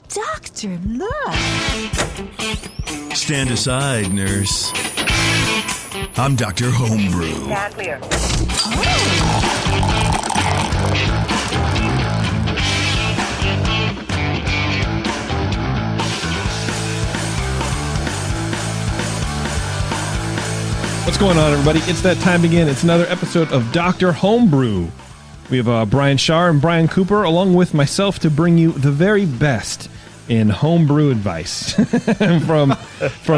Doctor, look. Stand aside, nurse. I'm Dr. Homebrew. Stand clear. What's going on, everybody? It's that time again. It's another episode of Dr. Homebrew. We have Brian Shar and Brian Cooper, along with myself, to bring you the very best in homebrew advice from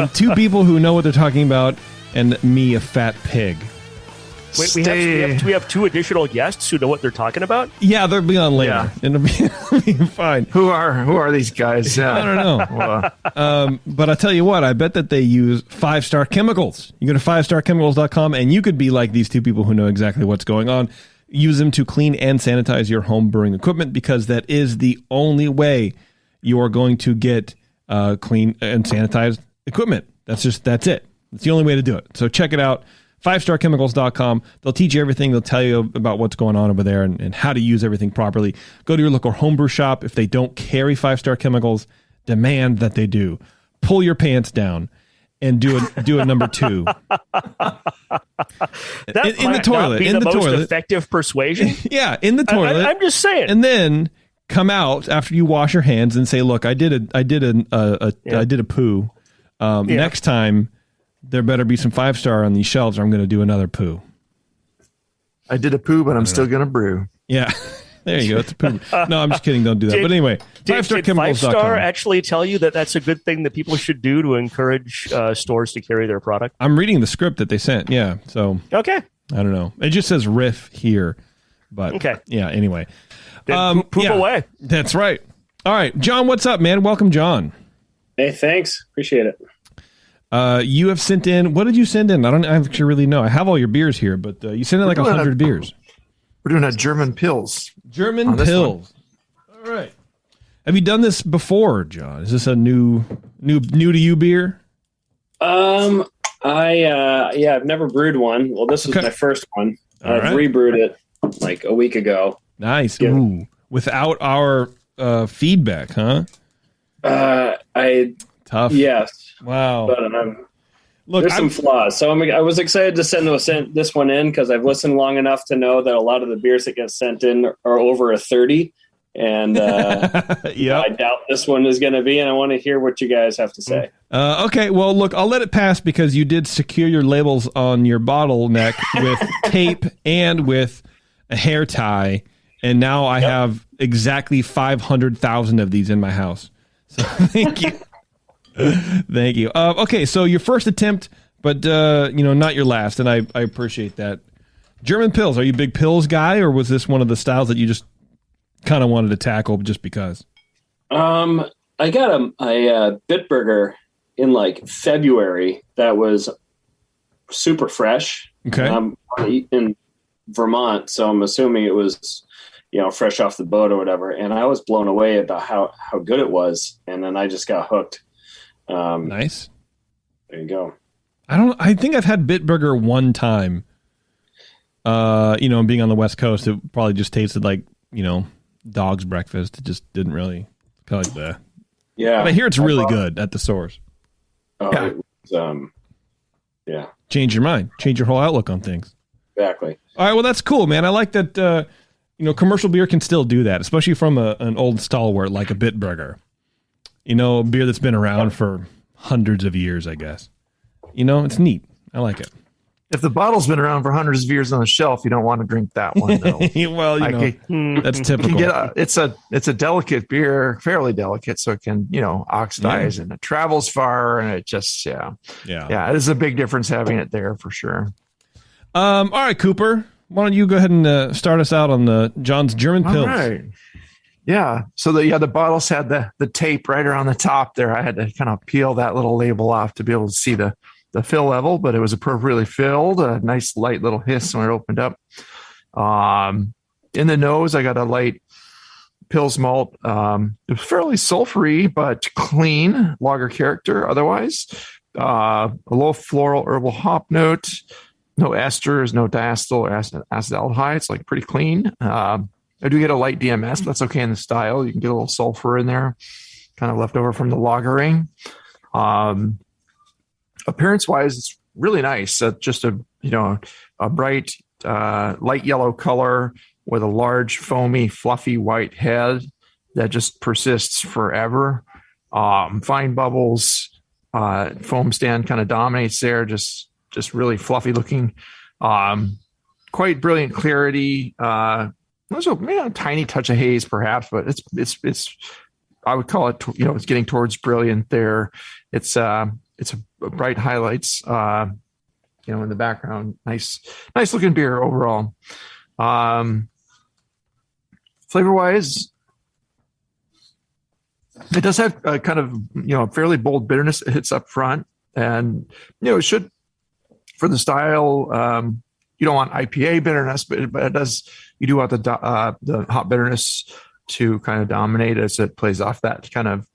two people who know what they're talking about, and me, a fat pig. Wait, we have two additional guests who know what they're talking about? Yeah, they'll be on later. Yeah. It'll be fine. Who are these guys? I don't know. But I'll tell you what, I bet that they use 5-star chemicals. You go to 5starchemicals.com and you could be like these two people who know exactly what's going on. Use them to clean and sanitize your home brewing equipment, because that is the only way you are going to get clean and sanitized equipment. That's it. It's the only way to do it. So check it out. 5starchemicals.com. They'll teach you everything. They'll tell you about what's going on over there and how to use everything properly. Go to your local homebrew shop. If they don't carry 5-star chemicals, demand that they do. Pull your pants down and do a number 2. That in the toilet. Be in the the most toilet. Effective persuasion. Yeah, in the toilet. I'm just saying. And then come out after you wash your hands and say, "Look, I did a poo. Next time, there better be some 5-star on these shelves, or I'm going to do another poo." I did a poo, but I'm still going to brew. Yeah. There you go. It's a poo. No, I'm just kidding. Don't do that. But anyway, 5starchemicals.com. 5-star actually tell you that that's a good thing that people should do to encourage stores to carry their product? I'm reading the script that they sent. Yeah. So, okay. I don't know. It just says riff here. But, okay. Yeah, anyway. Poop away. That's right. All right. John, what's up, man? Welcome, John. Hey, thanks. Appreciate it. You have sent in, what did you send in? I actually really know. I have all your beers here, but you sent in like 100 beers. We're doing a German Pils. German Pils. All right. Have you done this before, John? Is this a new to you beer? I've never brewed one. Well, this was my first one. I've rebrewed it like a week ago. Nice. Yeah. Ooh. Without our feedback, huh? Tough. Yes. Wow. But there's some flaws. So I was excited to send this one in because I've listened long enough to know that a lot of the beers that get sent in are over a 30. And I doubt this one is going to be, and I want to hear what you guys have to say. Okay, well, look, I'll let it pass because you did secure your labels on your bottleneck with tape and with a hair tie, and now I have exactly 500,000 of these in my house. So thank you. Thank you. Okay, so your first attempt, but not your last, and I appreciate that. German Pils, are you a big Pils guy, or was this one of the styles that you just kind of wanted to tackle just because? I got a Bitburger in like February that was super fresh. Okay. I'm in Vermont, so I'm assuming it was fresh off the boat or whatever, and I was blown away about how good it was, and then I just got hooked. Nice. There you go. I think I've had Bitburger one time. Being on the West Coast, it probably just tasted like, dog's breakfast. It just didn't really kind of like that. Yeah. But I hear it's really good at the source. Oh, yeah. It was, yeah. Change your mind. Change your whole outlook on things. Exactly. All right. Well, that's cool, man. I like that, commercial beer can still do that, especially from an old stalwart like a Bitburger. A beer that's been around for hundreds of years, I guess. It's neat. I like it. If the bottle's been around for hundreds of years on the shelf, you don't want to drink that one, though. Well, that's typical. It's a delicate beer, fairly delicate, so it can, oxidize, and it travels far, and it just, yeah. It is a big difference having it there for sure. All right, Cooper, why don't you go ahead and start us out on John's German Pils? All right. Yeah. So the bottles had the tape right around the top there. I had to kind of peel that little label off to be able to see the fill level, but it was appropriately filled. A nice light little hiss when it opened up. In the nose, I got a light Pils malt. It was fairly sulfury, but clean lager character. Otherwise, a low floral herbal hop note. No esters, no diacetyl or acetaldehyde. It's like pretty clean. I do get a light DMS, but that's okay in the style. You can get a little sulfur in there. kind of left over from the lagering. Appearance wise, it's really nice. Just a bright light yellow color with a large foamy fluffy white head that just persists forever. Fine bubbles, foam stand kind of dominates there. Just really fluffy looking. Quite brilliant clarity. Also, a tiny touch of haze perhaps, but it's I would call it, it's getting towards brilliant there. It's a bright highlights, in the background. Nice looking beer overall. Flavor wise, it does have a kind of, fairly bold bitterness that hits up front, and, it should, for the style, you don't want IPA bitterness, but it does, you do want the hop bitterness to kind of dominate as it plays off that kind of,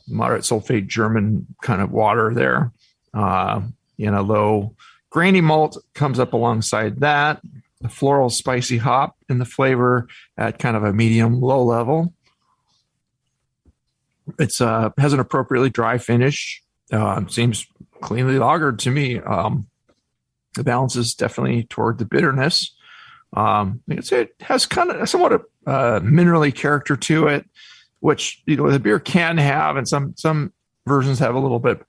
moderate sulfate German kind of water there. Low grainy malt comes up alongside that. The floral spicy hop in the flavor at kind of a medium low level. It's has an appropriately dry finish. Seems cleanly lagered to me. The balance is definitely toward the bitterness. It has kind of somewhat a minerally character to it, which the beer can have, and some versions have a little bit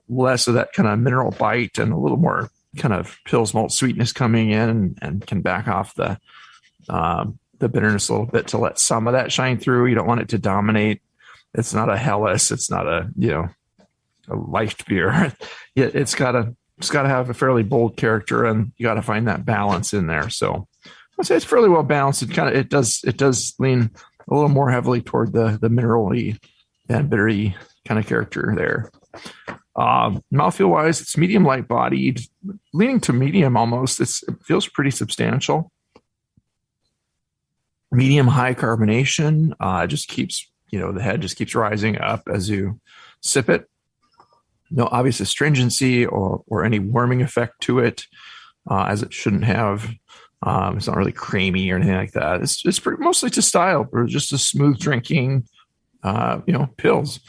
less of that kind of mineral bite and a little more kind of Pils malt sweetness coming in, and can back off the bitterness a little bit to let some of that shine through. You don't want it to dominate. It's not a Helles. It's not a light beer. It's got to have a fairly bold character, and you got to find that balance in there. So I'd say it's fairly well balanced. It does lean a little more heavily toward the mineral-y and bittery kind of character there. Mouthfeel wise, it's medium light bodied, leaning to medium almost. It feels pretty substantial. Medium high carbonation. It just keeps, the head just keeps rising up as you sip it. No obvious astringency or any warming effect to it, as it shouldn't have. It's not really creamy or anything like that. It's mostly to style, or just a smooth drinking, Pils.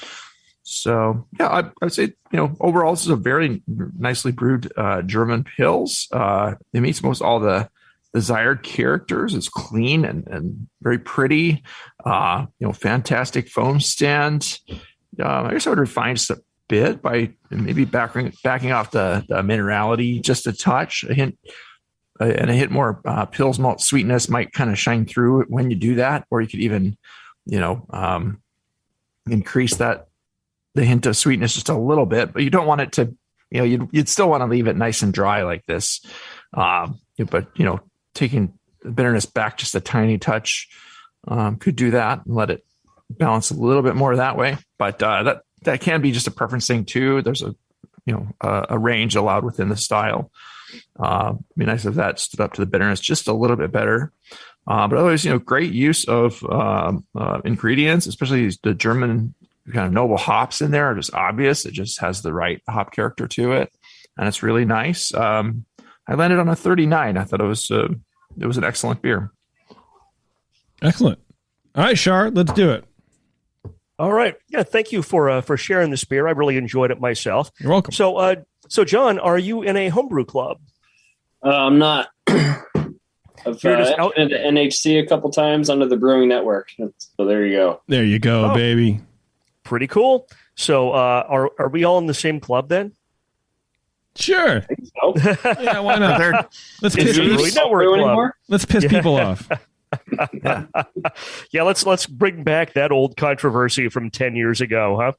So yeah, I'd say, overall this is a very nicely brewed German Pils. It meets most all the desired characters. It's clean and very pretty. Fantastic foam stand. I guess I would refine just a bit by maybe backing off the minerality just a touch. A hint more Pils malt sweetness might kind of shine through when you do that, or you could even increase the hint of sweetness just a little bit, but you don't want it to, you'd still want to leave it nice and dry like this. But taking the bitterness back just a tiny touch could do that and let it balance a little bit more that way. But that can be just a preference thing too. There's a range allowed within the style. It'd be nice if that stood up to the bitterness just a little bit better. But otherwise, great use of ingredients, especially the German kind of noble hops in there are just obvious. It just has the right hop character to it, and it's really nice. I landed on a 39. I thought it was an excellent beer. Excellent. All right, Shar, let's do it. All right. Yeah, thank you for sharing this beer. I really enjoyed it myself. You're welcome. So John, are you in a homebrew club? I'm not. I've been to NHC a couple times under the Brewing Network. So there you go. There you go, baby. Pretty cool. So are we all in the same club then? Sure. I think so. Yeah, why not? Let's piss people off. Yeah, let's bring back that old controversy from 10 years ago, huh?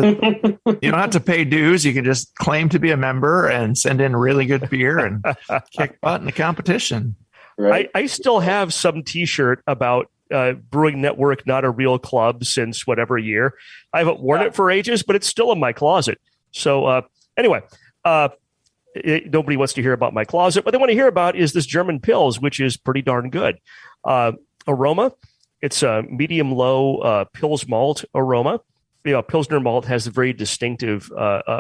You don't have to pay dues. You can just claim to be a member and send in really good beer and kick butt in the competition. Right. I still have some T-shirt about Brewing Network, not a real club, since whatever year. I haven't worn it for ages, but it's still in my closet. So anyway, nobody wants to hear about my closet. What they want to hear about is this German Pils, which is pretty darn good. Aroma, it's a medium-low Pils malt aroma. Pilsner malt has a very distinctive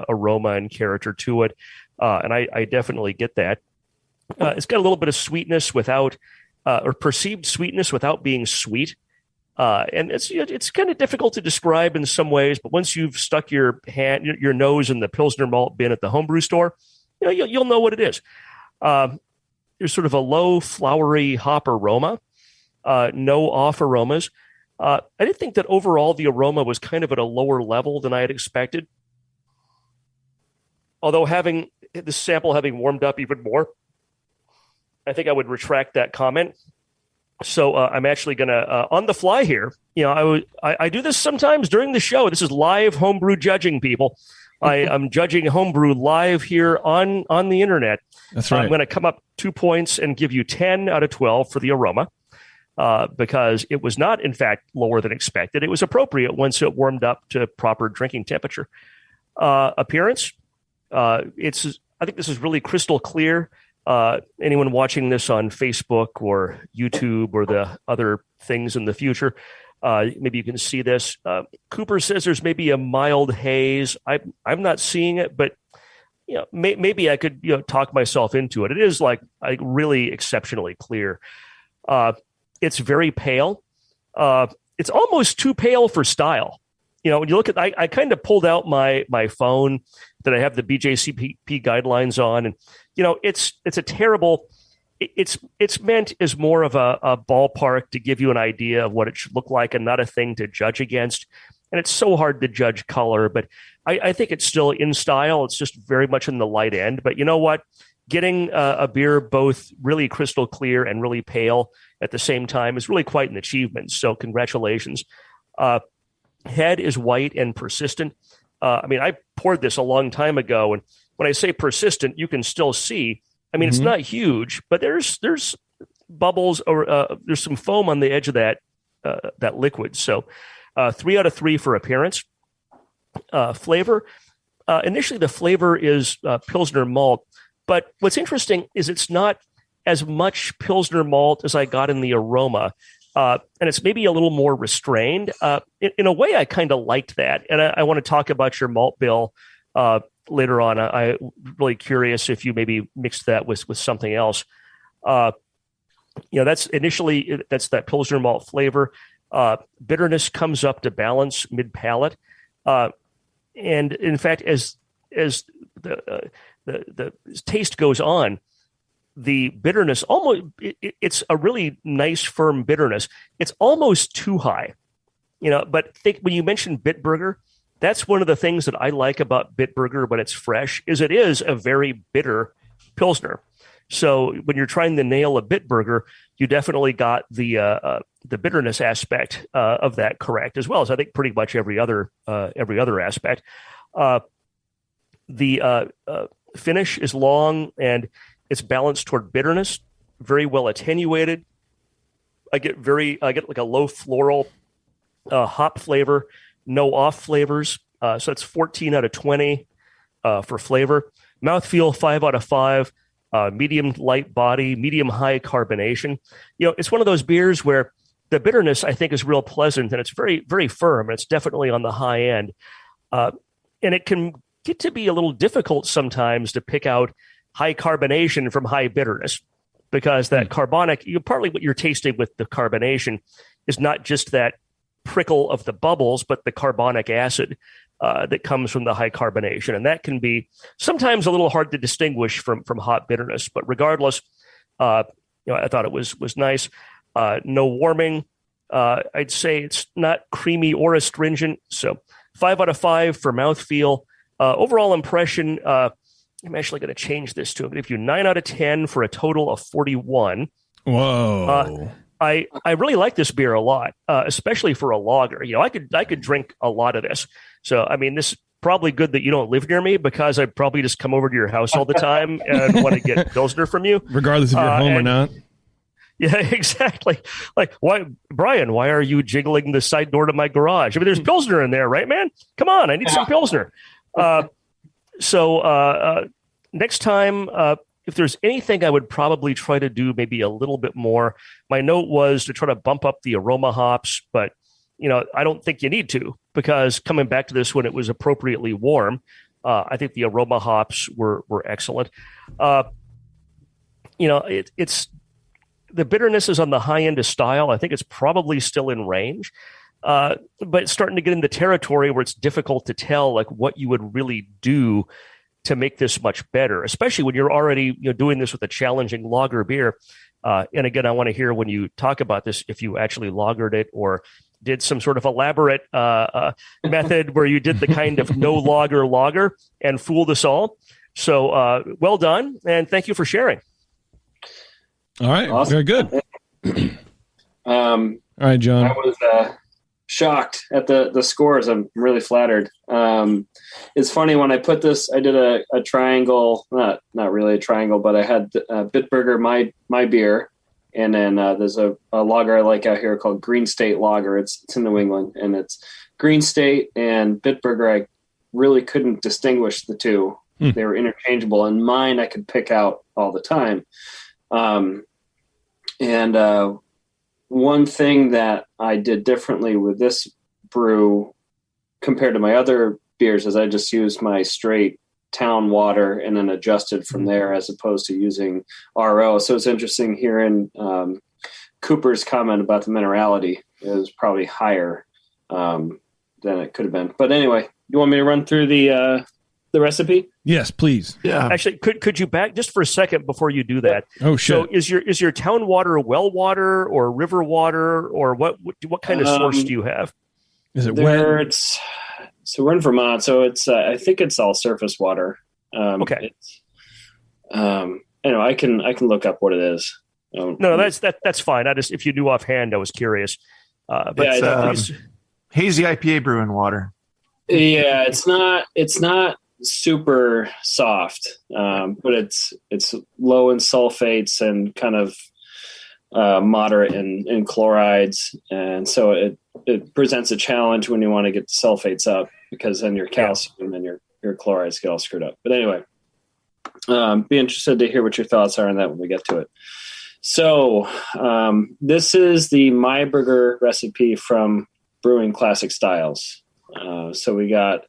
aroma and character to it, and I definitely get that. It's got a little bit of sweetness without, or perceived sweetness without being sweet. And it's kind of difficult to describe in some ways, but once you've stuck your nose in the Pilsner malt bin at the homebrew store, you'll know what it is. There's sort of a low flowery hop aroma, no off aromas. I did think that overall the aroma was kind of at a lower level than I had expected. Although having the sample having warmed up even more, I think I would retract that comment. So I'm actually going to, on the fly here, I do this sometimes during the show. This is live homebrew judging, people. I'm judging homebrew live here on the internet. That's right. I'm going to come up 2 points and give you 10 out of 12 for the aroma because it was not, in fact, lower than expected. It was appropriate once it warmed up to proper drinking temperature. Appearance, I think this is really crystal clear. Anyone watching this on Facebook or YouTube or the other things in the future, maybe you can see this. Cooper says there's maybe a mild haze. I'm not seeing it, but maybe I could talk myself into it. It is like really exceptionally clear. It's very pale. It's almost too pale for style. When you look at, I kind of pulled out my phone that I have the BJCP guidelines on, and it's a terrible. It's meant as more of a ballpark to give you an idea of what it should look like, and not a thing to judge against. And it's so hard to judge color, but I think it's still in style. It's just very much in the light end. But you know what? Getting a beer both really crystal clear and really pale at the same time is really quite an achievement. So congratulations. Head is white and persistent. I poured this a long time ago, and when I say persistent, you can still see. It's not huge, but there's bubbles or there's some foam on the edge of that liquid. So 3 out of 3 for appearance. Flavor. Initially, the flavor is Pilsner malt, but what's interesting is it's not as much Pilsner malt as I got in the aroma. And it's maybe a little more restrained. In a way, I kind of liked that. And I want to talk about your malt bill later on. I'm really curious if you maybe mixed that with something else. That's that Pilsner malt flavor. Bitterness comes up to balance mid-palate. And in fact, as the taste goes on, the bitterness it's a really nice firm bitterness. It's almost too high, but when you mentioned Bitburger, that's one of the things that I like about Bitburger when it's fresh is it is a very bitter Pilsner. So when you're trying to nail a Bitburger, you definitely got the bitterness aspect of that correct, as well as I think pretty much every other aspect. The finish is long and it's balanced toward bitterness, very well attenuated. I get like a low floral hop flavor, no off flavors. So it's 14 out of 20 for flavor. Mouthfeel 5 out of 5. Medium light body, medium high carbonation. It's one of those beers where the bitterness I think is real pleasant and it's very, very firm. And it's definitely on the high end. And it can get to be a little difficult sometimes to pick out high carbonation from high bitterness, because that carbonic, partly what you're tasting with the carbonation is not just that prickle of the bubbles, but the carbonic acid that comes from the high carbonation. And that can be sometimes a little hard to distinguish from hot bitterness. But regardless, I thought it was nice. No warming. I'd say it's not creamy or astringent. So 5 out of 5 for mouthfeel. Overall impression, I'm actually going to change this to give you 9 out of 10 for a total of 41. Whoa. I really like this beer a lot, especially for a lager. I could drink a lot of this. So, this is probably good that you don't live near me, because I'd probably just come over to your house all the time and want to get Pilsner from you. Regardless if you're home or not. Yeah, exactly. Like, Brian, why are you jiggling the side door to my garage? There's Pilsner in there, right, man? Come on, I need some Pilsner. So next time, if there's anything I would probably try to do maybe a little bit more, my note was to try to bump up the aroma hops, but I don't think you need to, because coming back to this when it was appropriately warm, I think the aroma hops were excellent. It's the bitterness is on the high end of style. I think it's probably still in range. But it's starting to get into territory where it's difficult to tell like what you would really do to make this much better, especially when you're already doing this with a challenging lager beer. And again, I want to hear when you talk about this, if you actually lagered it or did some sort of elaborate method where you did the kind of no lager and fooled us all. So well done, and thank you for sharing. All right, awesome. Very good. All right, John. I was shocked at the scores. I'm really flattered. It's funny when I put this, I did a triangle, not really a triangle, but I had Bitburger, my beer. And then there's a lager I like out here called Green State Lager. It's in New England, and it's Green State and Bitburger. I really couldn't distinguish the two. They were interchangeable, and mine I could pick out all the time. And one thing that I did differently with this brew compared to my other beers is I just used my straight town water and then adjusted from there as opposed to using RO. So it's interesting hearing Cooper's comment about the minerality. It was probably higher than it could have been. But anyway, you want me to run through the recipe? Yes, please. Yeah. Actually, could you back just for a second before you do that? Oh, shit. So is your town water well water or river water, or what kind of source do you have? Is it wet? So we're in Vermont, so it's I think it's all surface water. Okay. I can look up what it is. No, that's fine. I just, if you knew offhand, I was curious. But it's hazy IPA brewing water. Yeah, it's not super soft, but it's low in sulfates and kind of moderate in chlorides, and so it presents a challenge when you want to get the sulfates up, because then your calcium and your chlorides get all screwed up. But anyway, be interested to hear what your thoughts are on that when we get to it. So this is the My Burger recipe from Brewing Classic Styles. So we got,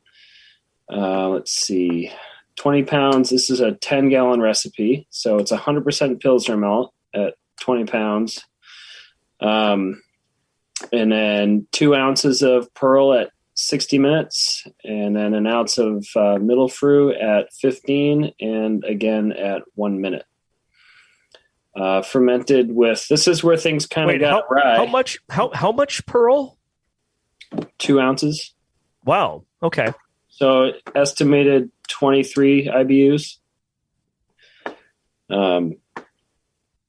let's see, 20 pounds. This is a 10-gallon recipe. So it's 100% Pilsner malt at 20 pounds. And then 2 ounces of Pearl at 60 minutes, and then an ounce of Middle Fruit at 15, and again at 1 minute. Fermented with, this is where things kind of got dry. How much Pearl? 2 ounces. Wow. Okay. So estimated 23 IBUs.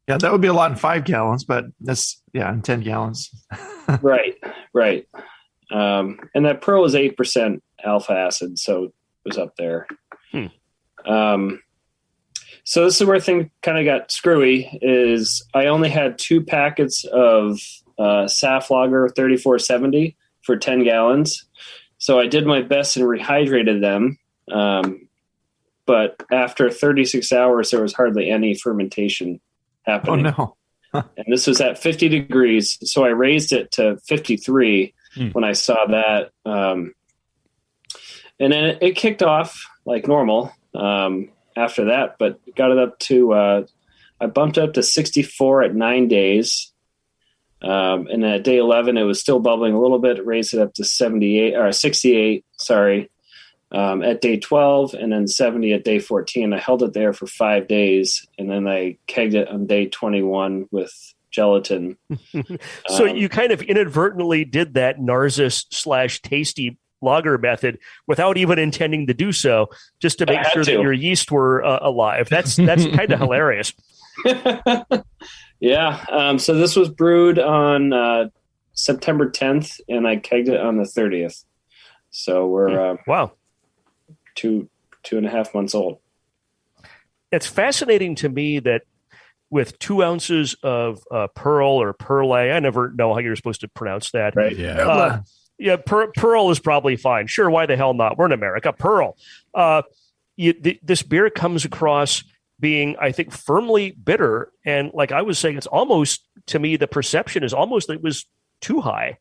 Yeah, that would be a lot in 5 gallons, but that's, in 10 gallons. Right. And that Pearl is 8% alpha acid, so it was up there. So this is where things kind of got screwy, is I only had 2 packets of Saf Lager 3470 for 10 gallons. So I did my best and rehydrated them. But after 36 hours, there was hardly any fermentation happening. Oh, no. And this was at 50 degrees. So I raised it to 53 when I saw that. And then it kicked off like normal after that, but got it up to, I bumped up to 64 at 9 days. And then at day 11, it was still bubbling a little bit, raised it up to 68, at day 12, and then 70 at day 14. I held it there for 5 days, and then I kegged it on day 21 with gelatin. So you kind of inadvertently did that Narcissus/tasty lager method without even intending to do so, just to make sure that your yeast were alive. That's kind of hilarious. Yeah. So this was brewed on September 10th, and I kegged it on the 30th. So we're wow, 2.5 months old. It's fascinating to me that with 2 ounces of Pearl or Perle, I never know how you're supposed to pronounce that. Right. Yeah. Pearl is probably fine. Sure. Why the hell not? We're in America. Pearl. This beer comes across being, I think, firmly bitter. And like I was saying, it's almost, to me, the perception is almost that it was too high.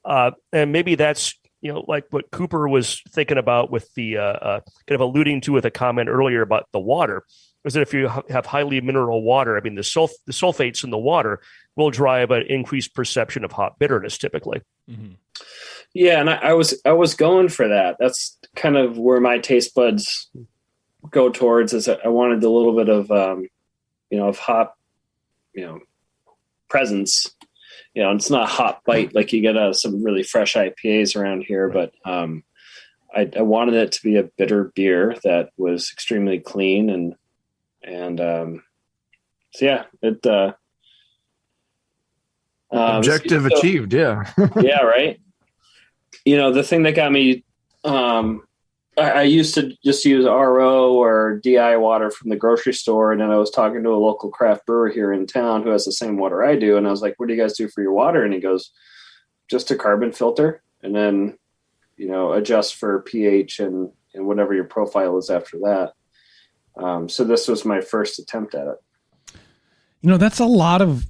And maybe that's, like what Cooper was thinking about with the kind of alluding to with a comment earlier about the water. is that if you have highly mineral water, I mean, the sulfates in the water will drive an increased perception of hop bitterness typically. Mm-hmm. Yeah, and I was going for that. That's kind of where my taste buds go towards. Is I wanted a little bit of of hop, presence. It's not a hop bite like you get out of some really fresh IPAs around here, but I wanted it to be a bitter beer that was extremely clean and so yeah, it objective achieved. Yeah. Yeah, right. The thing that got me, I used to just use RO or DI water from the grocery store. And then I was talking to a local craft brewer here in town who has the same water I do. And I was like, what do you guys do for your water? And he goes, just a carbon filter. And then, adjust for pH and whatever your profile is after that. So this was my first attempt at it. That's a lot of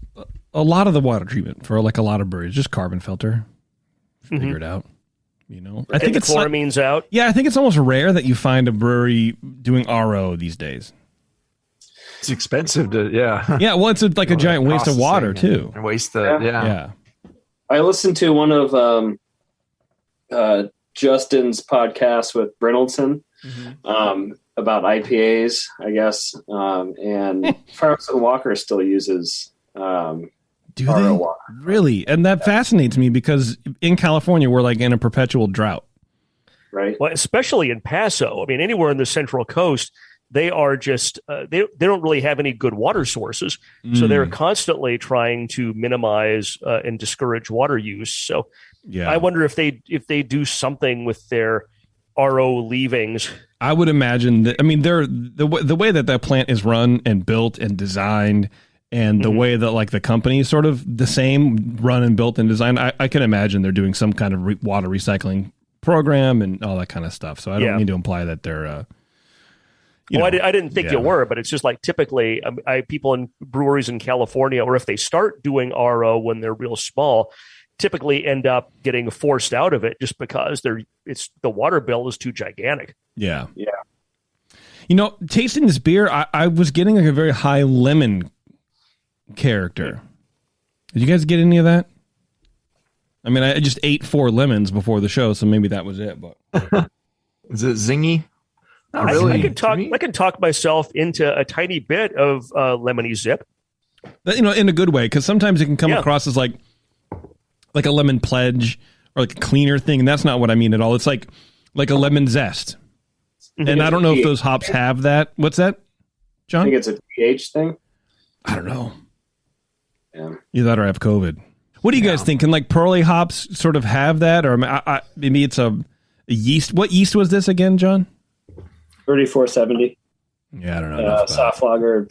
the water treatment for like a lot of breweries, just carbon filter. Figure it out. I think it's chloramines out. Yeah, I think it's almost rare that you find a brewery doing RO these days. It's expensive to, yeah. Yeah, well, it's like a giant waste of water too. And waste yeah. I listened to one of Justin's podcasts with Brindleton about IPAs, I guess, and Farms and Walker still uses. Do they water. Really? And that fascinates me because in California, we're like in a perpetual drought. Right. Well, especially in Paso. I mean, anywhere in the Central Coast, they are just, they don't really have any good water sources. So they're constantly trying to minimize and discourage water use. So I wonder if they do something with their RO leavings. I would imagine that, I mean, the way that plant is run and built and designed, and the way that like the company is sort of the same, run and built and designed, I can imagine they're doing some kind of water recycling program and all that kind of stuff. So I don't mean to imply that they're, I didn't think you were, but it's just like typically people in breweries in California, or if they start doing RO when they're real small, typically end up getting forced out of it just because the water bill is too gigantic. Yeah. Yeah. Tasting this beer, I was getting like a very high lemon character. Did you guys get any of that? I mean, I just ate 4 lemons before the show, so maybe that was it. But is it zingy? Not really. I can talk myself into a tiny bit of lemony zip. In a good way, because sometimes it can come across as like a lemon pledge or like a cleaner thing, and that's not what I mean at all. It's like a lemon zest, and I don't know if those hops have that. What's that, John? I think it's a pH thing. I don't know. Yeah. You thought I have COVID. What do you guys think? Can like pearly hops sort of have that, or maybe it's a yeast? What yeast was this again, John? 3470. Yeah, I don't know. Soft lager.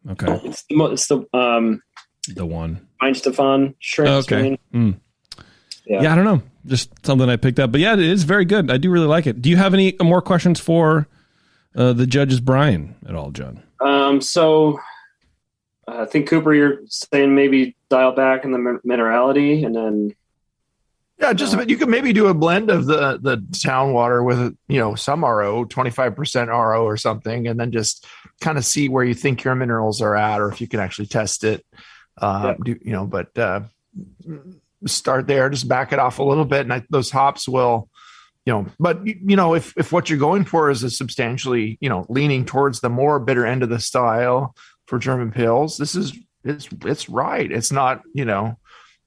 Okay. It's the one. Stefan shrimp. Okay. Yeah, I don't know. Just something I picked up, but yeah, it is very good. I do really like it. Do you have any more questions for the judge's Brian at all, John? So I think Cooper, you're saying maybe dial back in the minerality, and then just a bit. You could maybe do a blend of the town water with some RO, 25% RO or something, and then just kind of see where you think your minerals are at, or if you can actually test it. Start there, just back it off a little bit, and those hops will. But if what you're going for is a substantially, leaning towards the more bitter end of the style for German Pils, it's right. It's not,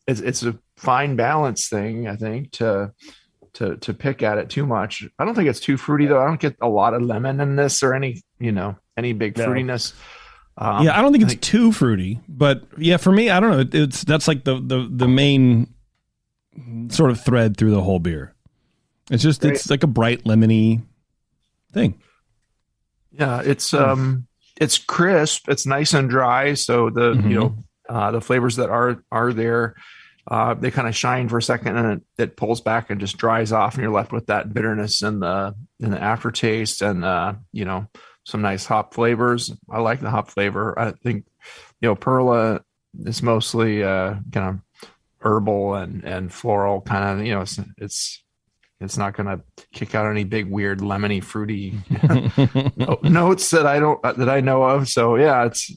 it's a fine balance thing, I think, to pick at it too much. I don't think it's too fruity though. I don't get a lot of lemon in this or any big fruitiness. I don't think it's too fruity, but yeah, for me, I don't know. That's like the main sort of thread through the whole beer. It's just, it's like a bright lemony thing. Yeah. It's crisp. It's nice and dry. So the flavors that are there, they kind of shine for a second, and it pulls back and just dries off, and you're left with that bitterness in the aftertaste, and some nice hop flavors. I like the hop flavor. I think Perla is mostly kind of herbal and floral kind of. It's It's not going to kick out any big, weird, lemony, fruity notes that I know of. So yeah, it's,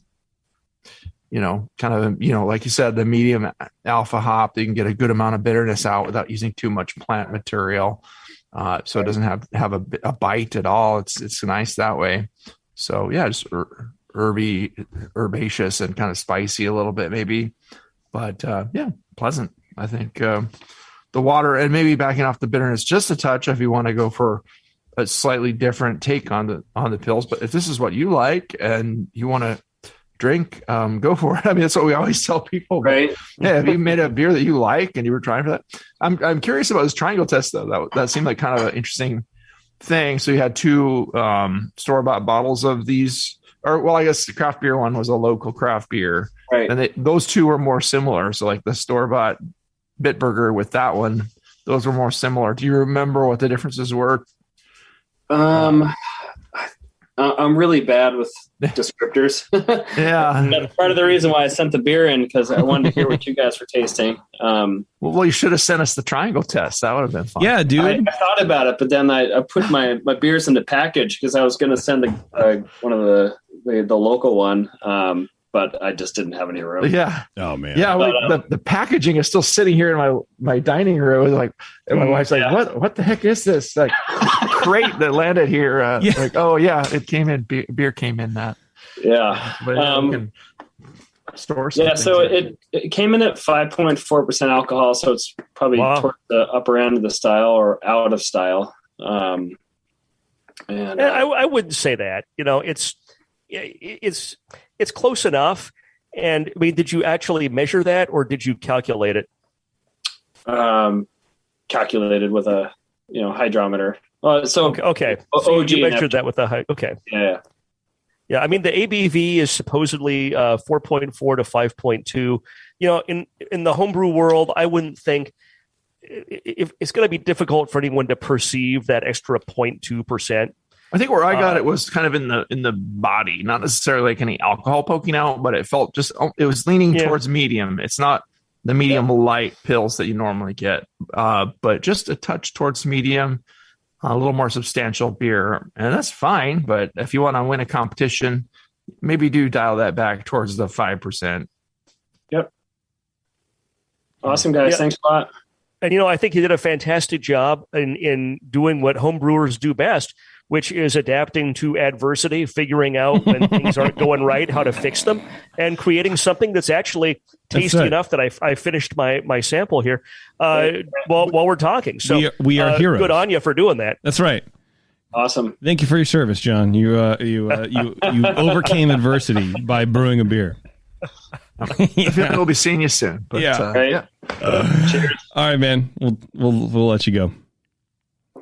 kind of, like you said, the medium alpha hop, you can get a good amount of bitterness out without using too much plant material. So it doesn't have a bite at all. It's nice that way. So yeah, just herbaceous and kind of spicy a little bit maybe, but yeah, pleasant. I think the water and maybe backing off the bitterness just a touch if you want to go for a slightly different take on the pills. But if this is what you like and you want to drink, go for it. I mean, that's what we always tell people. Right? Yeah, if you made a beer that you like and you were trying for that, I'm curious about this triangle test though. That seemed like kind of an interesting thing. So you had two store-bought bottles of these, I guess the craft beer one was a local craft beer, right? And those two were more similar. So like the store-bought Bitburger with that one, those were more similar. Do you remember what the differences were? I'm really bad with descriptors. Yeah. That's part of the reason why I sent the beer in, because I wanted to hear what you guys were tasting. Well, you should have sent us the triangle test. That would have been fun. Yeah, dude. I thought about it, but then I put my beers in the package because I was going to send one of the local one. But I just didn't have any room. Yeah. Oh man. Yeah. But, the packaging is still sitting here in my dining room. Like, and my wife's like, what the heck is this? Like crate that landed here. Like, oh yeah, it came in, beer came in that. Yeah. But you can store some. Yeah. So it came in at 5.4% alcohol. So it's probably toward the upper end of the style or out of style. And I wouldn't say that, it's close enough. And I mean, did you actually measure that or did you calculate it? Calculated with a, hydrometer. Okay. So you measured that with a okay. Yeah. Yeah. I mean, the ABV is supposedly 4.4 to 5.2. In the homebrew world, I wouldn't think if it's going to be difficult for anyone to perceive that extra 0.2%. I think where I got it was kind of in the body, not necessarily like any alcohol poking out, but it felt it was leaning towards medium. It's not the medium light pills that you normally get, but just a touch towards medium, a little more substantial beer, and that's fine. But if you want to win a competition, maybe do dial that back towards the 5%. Yep. Awesome, guys. Yeah. Thanks a lot. And I think you did a fantastic job in doing what homebrewers do best, which is adapting to adversity, figuring out when things aren't going right, how to fix them, and creating something that's actually tasty enough that I finished my sample here while we're talking. So we are heroes. Good on you for doing that. That's right. Awesome. Thank you for your service, John. You overcame adversity by brewing a beer. I feel like we'll be seeing you soon. But, Cheers. All right, man. We'll let you go.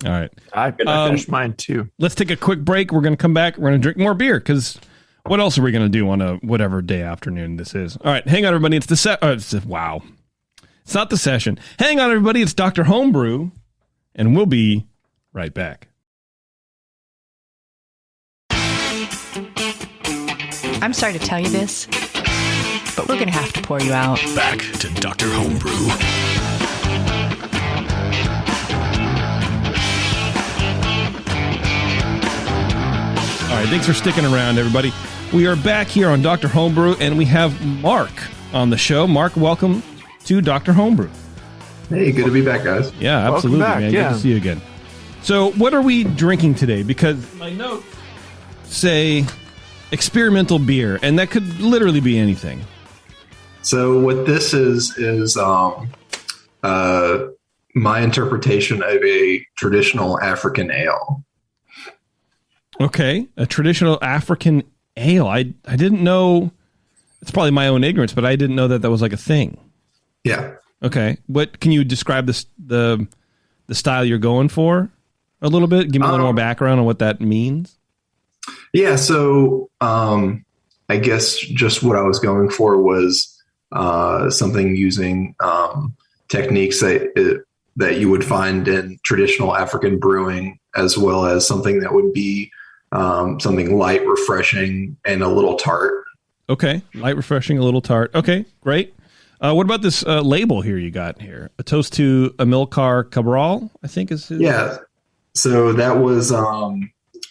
All right. I finished mine too. Let's take a quick break. We're going to come back. We're going to drink more beer because what else are we going to do on a whatever day afternoon this is? All right. Hang on, everybody. It's wow. It's not the session. Hang on, everybody. It's Dr. Homebrew, and we'll be right back. I'm sorry to tell you this, but we're going to have to pour you out. Back to Dr. Homebrew. All right, thanks for sticking around, everybody. We are back here on Dr. Homebrew, and we have Mark on the show. Mark, welcome to Dr. Homebrew. Hey, good to be back, guys. Yeah, absolutely, back, man. yeah. Good to see you again. So, what are we drinking today? Because my notes say experimental beer, and that could literally be anything. So, what this is my interpretation of a traditional African ale. Okay, a traditional African ale. I didn't know. It's probably my own ignorance, but I didn't know that was like a thing. Yeah. Okay, what can you describe the style you're going for a little bit? Give me a little more background on what that means. Yeah, so I guess just what I was going for was something using techniques that you would find in traditional African brewing, as well as something that would be something light, refreshing, and a little tart. Okay, light, refreshing, a little tart. Okay, great. What about this label here you got here? A toast to Amilcar Cabral, I think is his. Yeah. So that was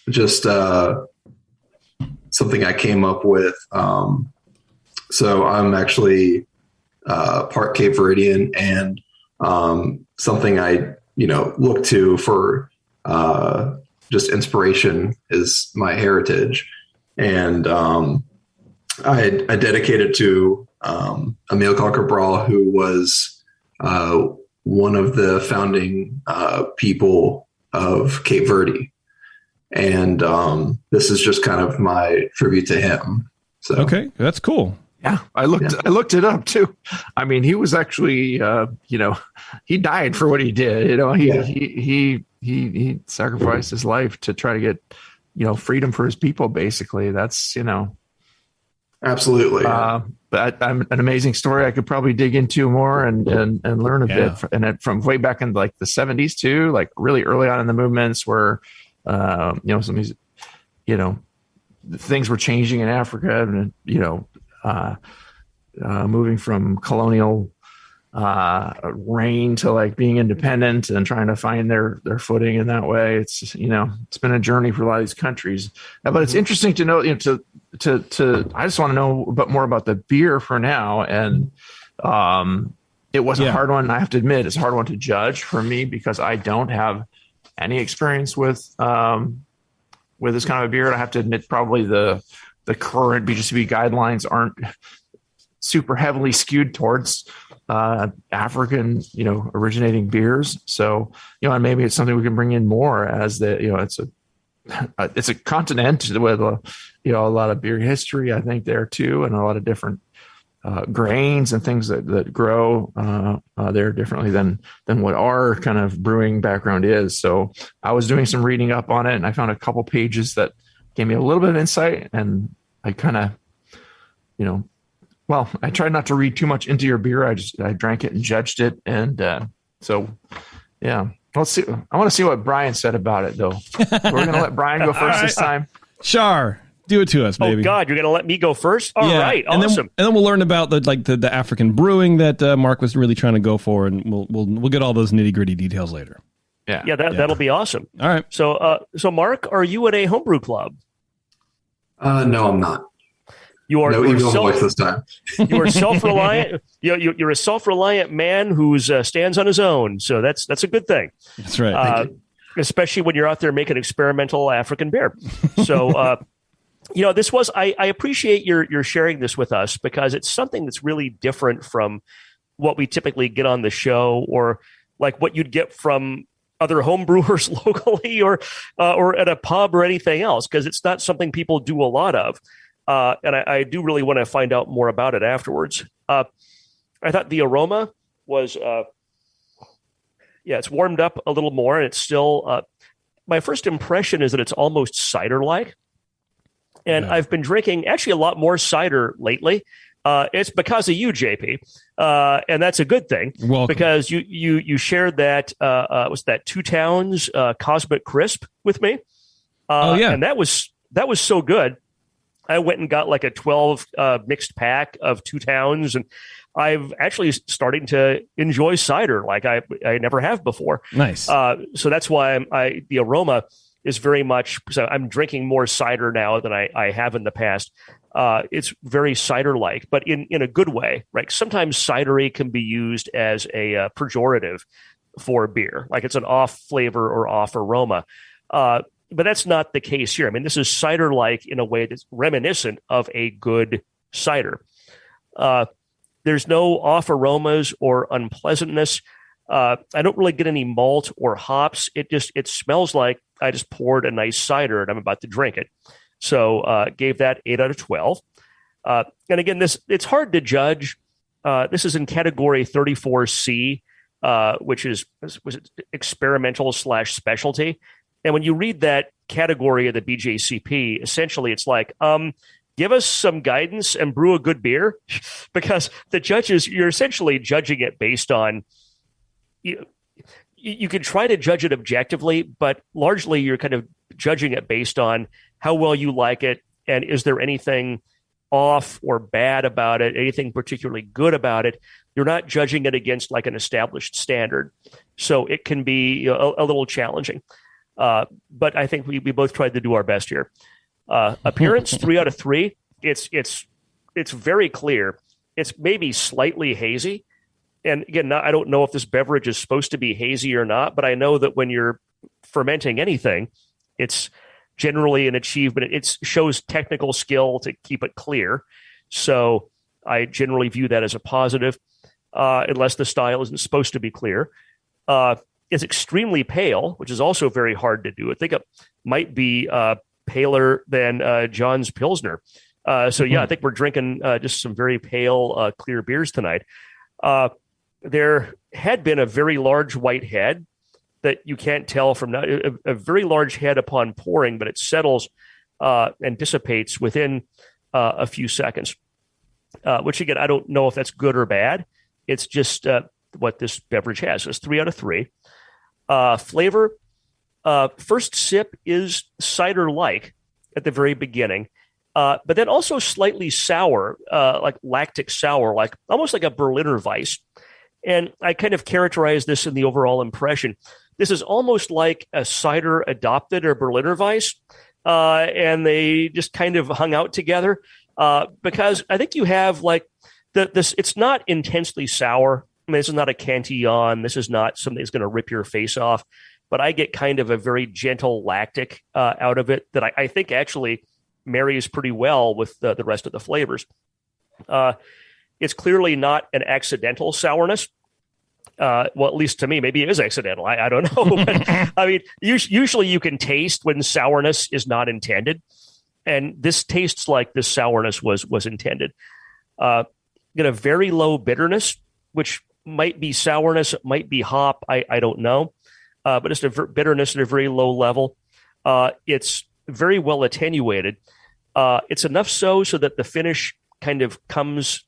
just something I came up with. So I'm actually part Cape Verdean, and something I look to for just inspiration is my heritage, and I dedicated to Amilcar Cabral, who was one of the founding people of Cape Verde, and this is just kind of my tribute to him. So okay, that's cool. Yeah, I looked it up too. I mean, he was actually, he died for what he did. He sacrificed his life to try to get, freedom for his people. Basically, that's absolutely. But an amazing story. I could probably dig into more and learn a bit, and from way back in like the 70s too, like really early on in the movements where, some of these, things were changing in Africa, and moving from colonial reign to like being independent and trying to find their footing in that way. It's it's been a journey for a lot of these countries, but it's interesting to know. To I just want to know a bit more about the beer for now, and it was a hard one. I have to admit, it's a hard one to judge for me because I don't have any experience with this kind of a beer. And I have to admit, probably the current BJCP guidelines aren't super heavily skewed towards African, originating beers. So, and maybe it's something we can bring in more as it's a continent with a lot of beer history, I think, there too, and a lot of different grains and things that grow there differently than what our kind of brewing background is. So I was doing some reading up on it, and I found a couple pages that gave me a little bit of insight, and I kind of, I tried not to read too much into your beer. I drank it and judged it. And let's see. I want to see what Brian said about it, though. We're going to let Brian go first this time. Sure. Do it to us, baby. Oh, God, you're going to let me go first? All right, awesome. And then we'll learn about the African brewing that Mark was really trying to go for, and we'll get all those nitty-gritty details later. Yeah, that'll be awesome. All right. So, Mark, are you in a homebrew club? No, I'm not. You are this time. You are self-reliant. You're a self-reliant man who stands on his own. So that's a good thing. That's right. Especially when you're out there making experimental African beer. So, this was. I appreciate your sharing this with us because it's something that's really different from what we typically get on the show, or like what you'd get from other home brewers locally, or at a pub or anything else, because it's not something people do a lot of. And I do really want to find out more about it afterwards. I thought the aroma was, it's warmed up a little more, and it's still, my first impression is that it's almost cider-like. And I've been drinking actually a lot more cider lately. It's because of you, JP. And that's a good thing. Welcome. Because you shared that, was that Two Towns Cosmic Crisp with me. And that was so good. I went and got like a 12 mixed pack of Two Towns, and I've actually starting to enjoy cider like I never have before. Nice. So that's why the aroma is very much. So I'm drinking more cider now than I have in the past. It's very cider-like, but in a good way, right? Sometimes cidery can be used as a pejorative for beer, like it's an off flavor or off aroma. But that's not the case here. I mean, this is cider-like in a way that's reminiscent of a good cider. There's no off aromas or unpleasantness. I don't really get any malt or hops. It smells like I just poured a nice cider and I'm about to drink it. So gave that 8 out of 12. And again, it's hard to judge. This is in category 34C, which was experimental / specialty. And when you read that category of the BJCP, essentially it's like, give us some guidance and brew a good beer, because the judges, you're essentially judging it based on, you can try to judge it objectively, but largely you're kind of judging it based on how well you like it, and is there anything off or bad about it, anything particularly good about it, you're not judging it against like an established standard. So it can be a little challenging. But I think we both tried to do our best here. Appearance, 3 out of 3. It's very clear. It's maybe slightly hazy. And again, I don't know if this beverage is supposed to be hazy or not, but I know that when you're fermenting anything, it's generally an achievement. It shows technical skill to keep it clear. So I generally view that as a positive, unless the style isn't supposed to be clear. It's extremely pale, which is also very hard to do. I think it might be paler than John's Pilsner. So yeah, I think we're drinking just some very pale, clear beers tonight. There had been a very large white head that you can't tell from now, a very large head upon pouring, but it settles and dissipates within a few seconds, which again, I don't know if that's good or bad. It's just what this beverage has. It's 3 out of 3. Flavor, first sip is cider-like at the very beginning, but then also slightly sour, like lactic sour, like almost like a Berliner Weiss. And I kind of characterize this in the overall impression. This is almost like a cider adopted a Berliner Weiss, and they just kind of hung out together because I think you have like this. It's not intensely sour. I mean, this is not a Cantillon. This is not something that's going to rip your face off. But I get kind of a very gentle lactic out of it that I think actually marries pretty well with the rest of the flavors. It's clearly not an accidental sourness. Well, at least to me, maybe it is accidental. I don't know. But, I mean, usually you can taste when sourness is not intended. And this tastes like this sourness was intended. Get a very low bitterness, which might be sourness, it might be hop. I don't know. But it's a bitterness at a very low level. It's very well attenuated. It's enough so that the finish kind of comes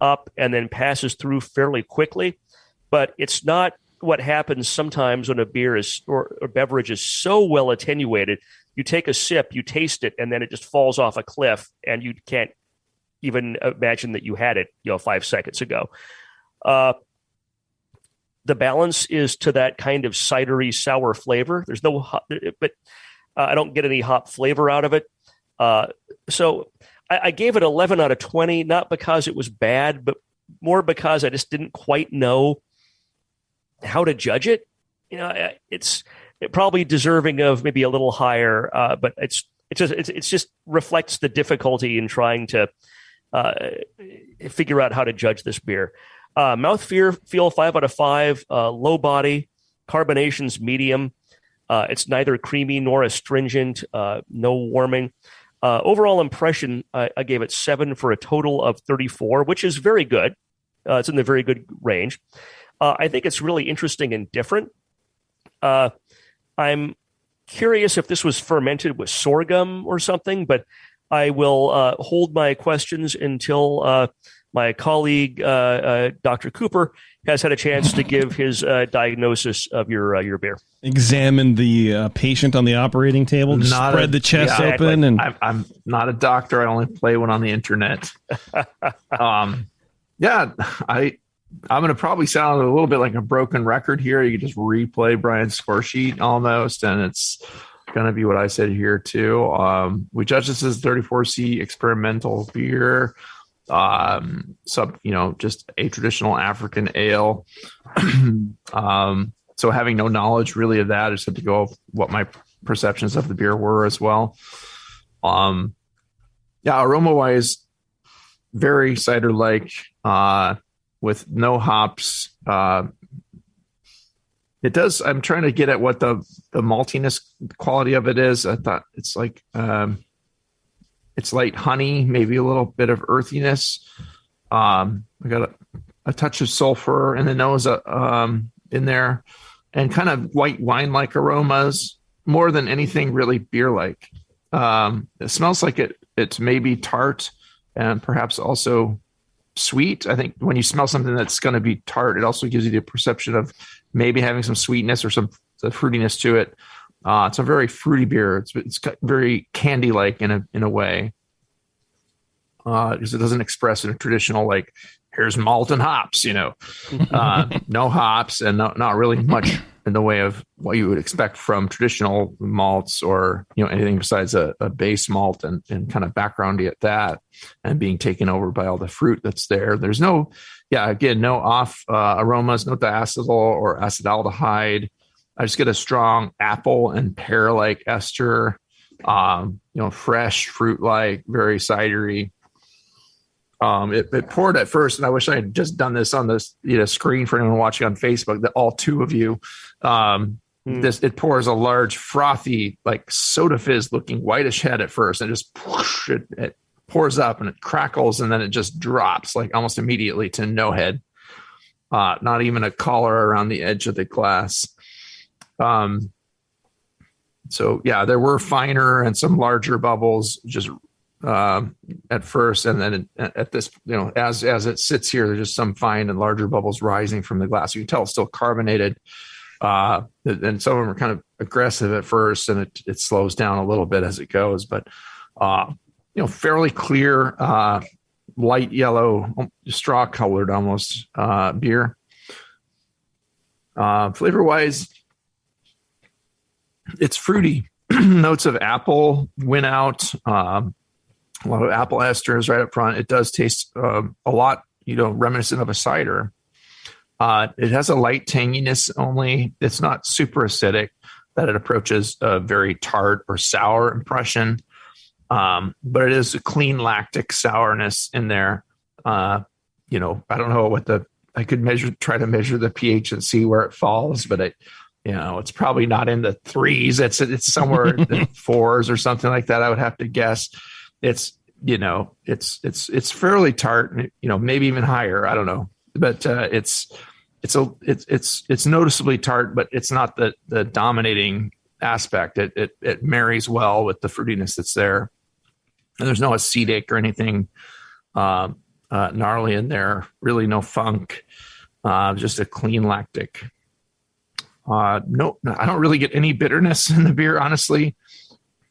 up and then passes through fairly quickly. But it's not what happens sometimes when a beer is or a beverage is so well attenuated. You take a sip, you taste it, and then it just falls off a cliff, and you can't even imagine that you had it 5 seconds ago. The balance is to that kind of cidery sour flavor. There's no hop, but I don't get any hop flavor out of it. So I gave it 11 out of 20, not because it was bad, but more because I just didn't quite know how to judge it. It's probably deserving of maybe a little higher, but it just reflects the difficulty in trying to figure out how to judge this beer. Mouthfeel 5 out of 5, low body, carbonation's medium. It's neither creamy nor astringent, no warming. Overall impression, I gave it 7 for a total of 34, which is very good. It's in the very good range. I think it's really interesting and different. I'm curious if this was fermented with sorghum or something, but I will hold my questions until my colleague, Dr. Cooper, has had a chance to give his diagnosis of your beer. Examine the patient on the operating table, to spread the chest open. And I'm not a doctor. I only play one on the internet. I'm going to probably sound a little bit like a broken record here. You can just replay Brian's score sheet almost, and it's going to be what I said here too. We judge this as 34C experimental beer. Just a traditional African ale. So having no knowledge really of that, I just had to go off what my perceptions of the beer were as well. Aroma wise, very cider-like, with no hops. It does. I'm trying to get at what the maltiness quality of it is. I thought it's like, it's light honey, maybe a little bit of earthiness. I got a touch of sulfur in the nose in there, and kind of white wine-like aromas more than anything really beer-like. It smells like it's maybe tart and perhaps also sweet. I think when you smell something that's going to be tart, it also gives you the perception of maybe having some sweetness or some fruitiness to it. It's a very fruity beer. It's very candy-like in a way. because it doesn't express in a traditional, like, here's malt and hops, no hops and not really much in the way of what you would expect from traditional malts or, anything besides a base malt and kind of backgroundy at that, and being taken over by all the fruit that's there. There's no off aromas, no diacetyl or acetaldehyde. I just get a strong apple and pear-like ester, fresh fruit-like, very cidery. It poured at first, and I wish I had just done this on this screen for anyone watching on Facebook, that all two of you. It pours a large, frothy, like soda fizz looking whitish head at first, and just whoosh, it pours up and it crackles, and then it just drops like almost immediately to no head. Not even a collar around the edge of the glass. So yeah, there were finer and some larger bubbles just at first, and then at this, as it sits here, there's just some fine and larger bubbles rising from the glass. You can tell it's still carbonated, and some of them are kind of aggressive at first, and it slows down a little bit as it goes. But fairly clear, light yellow, straw colored almost beer. Flavor wise, it's fruity. Notes of apple win out. A lot of apple esters right up front. It does taste a lot, reminiscent of a cider. It has a light tanginess only. It's not super acidic that it approaches a very tart or sour impression. But it is a clean lactic sourness in there. I don't know I could try to measure the pH and see where it falls, but it's probably not in the 3s. It's somewhere in the 4s or something like that. I would have to guess. It's fairly tart, maybe even higher. I don't know, but it's noticeably tart, but it's not the dominating aspect. It marries well with the fruitiness that's there, and there's no acidic or anything gnarly in there. Really, no funk. Just a clean lactic. No, I don't really get any bitterness in the beer, honestly.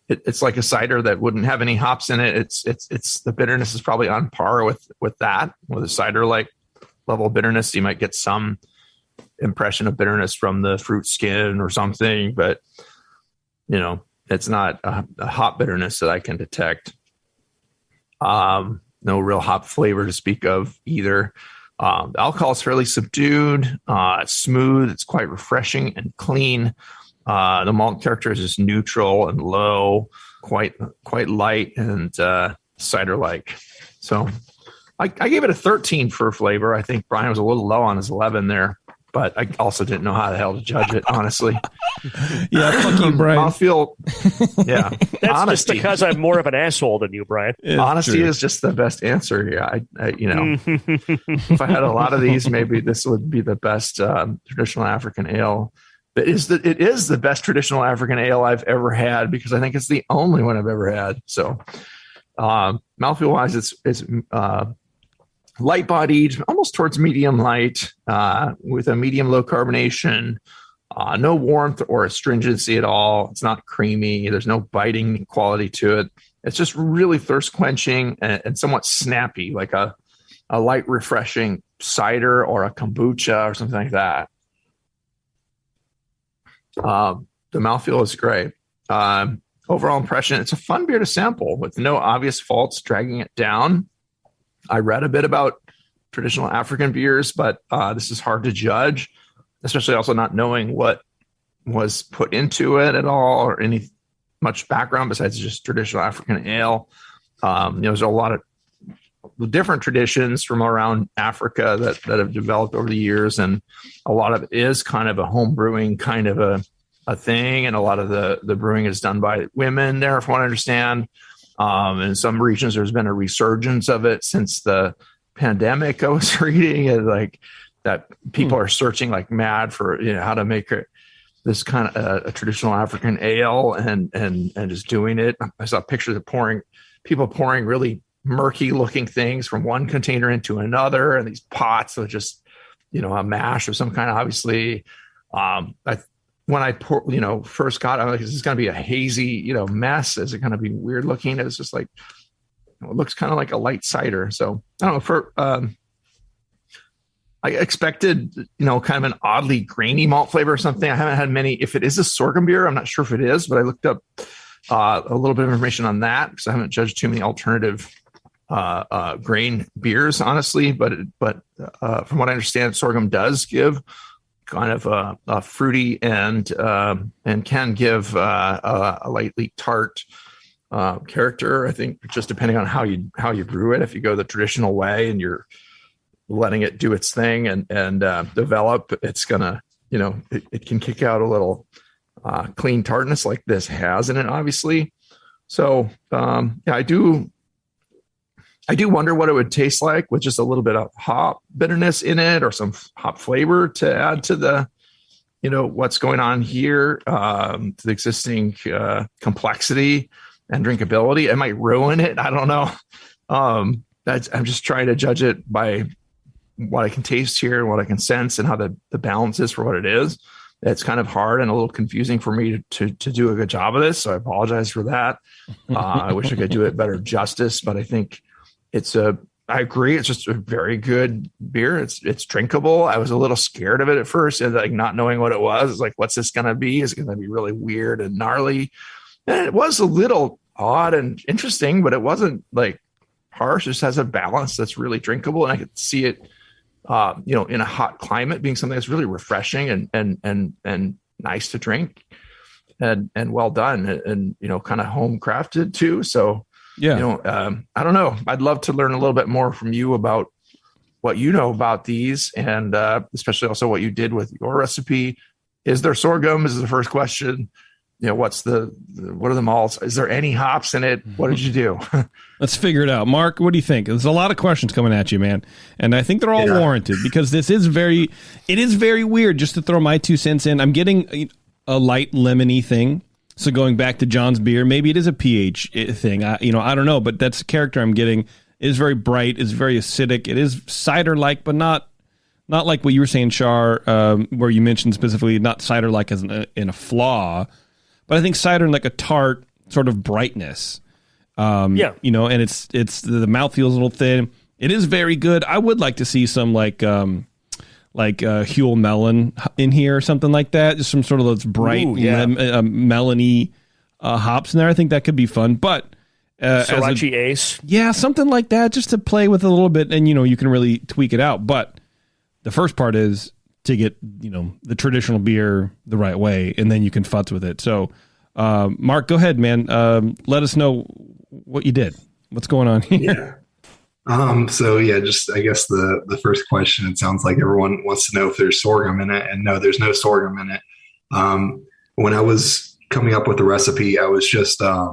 It's like a cider that wouldn't have any hops in it. It's the bitterness is probably on par with that. With a cider like level of bitterness, you might get some impression of bitterness from the fruit skin or something, but it's not a hop bitterness that I can detect. No real hop flavor to speak of either. The alcohol is fairly subdued. It's smooth. It's quite refreshing and clean. The malt character is just neutral and low, quite light and cider-like. So I gave it a 13 for flavor. I think Brian was a little low on his 11 there, but I also didn't know how the hell to judge it, honestly. Yeah, fuck you, Brian. Yeah. That's honesty. Just because I'm more of an asshole than you, Brian. Honesty is just the best answer. Yeah, if I had a lot of these, maybe this would be the best traditional African ale. It is the best traditional African ale I've ever had, because I think it's the only one I've ever had. So, mouthfeel wise, it's light bodied, almost towards medium light, with a medium low carbonation. No warmth or astringency at all. It's not creamy. There's no biting quality to it. It's just really thirst quenching and somewhat snappy, like a light refreshing cider or a kombucha or something like that. The mouthfeel is great. Overall impression, it's a fun beer to sample with no obvious faults dragging it down. I read a bit about traditional African beers, but this is hard to judge, especially also not knowing what was put into it at all or any much background besides just traditional African ale. There's a lot of different traditions from around Africa that have developed over the years, and a lot of it is kind of a home brewing kind of a thing, and a lot of the brewing is done by women there, from what I understand. In some regions, there's been a resurgence of it since the pandemic. I was reading it, like that people are searching like mad for how to make this kind of a traditional African ale and just doing it. I saw pictures of people pouring really murky looking things from one container into another, and these pots are just a mash of some kind. Obviously, when I first got it, I'm like, is this going to be a hazy mess? Is it going to be weird looking? It was just like it looks kind of like a light cider. So I don't know, I expected, kind of an oddly grainy malt flavor or something. I haven't had many. If it is a sorghum beer, I'm not sure if it is, but I looked up a little bit of information on that because I haven't judged too many alternative grain beers, honestly. But from what I understand, sorghum does give kind of a fruity and can give a lightly tart character. I think just depending on how you brew it. If you go the traditional way and you're letting it do its thing and develop, it's gonna, it can kick out a little clean tartness like this has in it, obviously. So I do wonder what it would taste like with just a little bit of hop bitterness in it or some hop flavor to add to the, what's going on here, to the existing complexity and drinkability. It might ruin it. I don't know. I'm just trying to judge it by what I can taste here and what I can sense and how the balance is for what it is. It's kind of hard and a little confusing for me to do a good job of this. So I apologize for that. I wish I could do it better justice, but I think I agree. It's just a very good beer. It's drinkable. I was a little scared of it at first and like not knowing what it was. It's like, what's this going to be? Is it going to be really weird and gnarly? And it was a little odd and interesting, but it wasn't like harsh. It just has a balance that's really drinkable. And I could see it, in a hot climate being something that's really refreshing and nice to drink and well done and kind of home crafted too. So, yeah, I don't know. I'd love to learn a little bit more from you about what you know about these and especially also what you did with your recipe. Is there sorghum? Is the first question. What are the malts? Is there any hops in it? What did you do? Let's figure it out. Mark, what do you think? There's a lot of questions coming at you, man. And I think they're all warranted because it is very weird. Just to throw my 2 cents in, I'm getting a light lemony thing. So going back to John's beer, maybe it is a pH thing. I don't know, but that's the character I'm getting. It is very bright. It's very acidic. It is cider-like, but not like what you were saying, Char, where you mentioned specifically not cider-like as in a flaw. But I think cider in like a tart sort of brightness. And it's the mouth feels a little thin. It is very good. I would like to see some like Huel melon in here or something like that. Just some sort of those bright melony hops in there. I think that could be fun. But Sriracha Ace. Yeah, something like that just to play with a little bit and, you can really tweak it out. But the first part is to get, the traditional beer the right way, and then you can futz with it. So, Mark, go ahead, man. Let us know what you did. What's going on here? Yeah. Just I guess the first question, it sounds like everyone wants to know if there's sorghum in it, and no, there's no sorghum in it. When I was coming up with the recipe, I was just I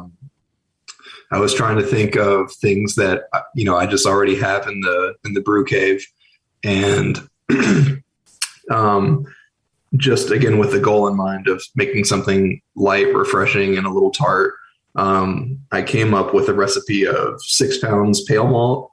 was trying to think of things that I just already have in the brew cave, and just again with the goal in mind of making something light, refreshing, and a little tart. I came up with a recipe of 6 pounds pale malt,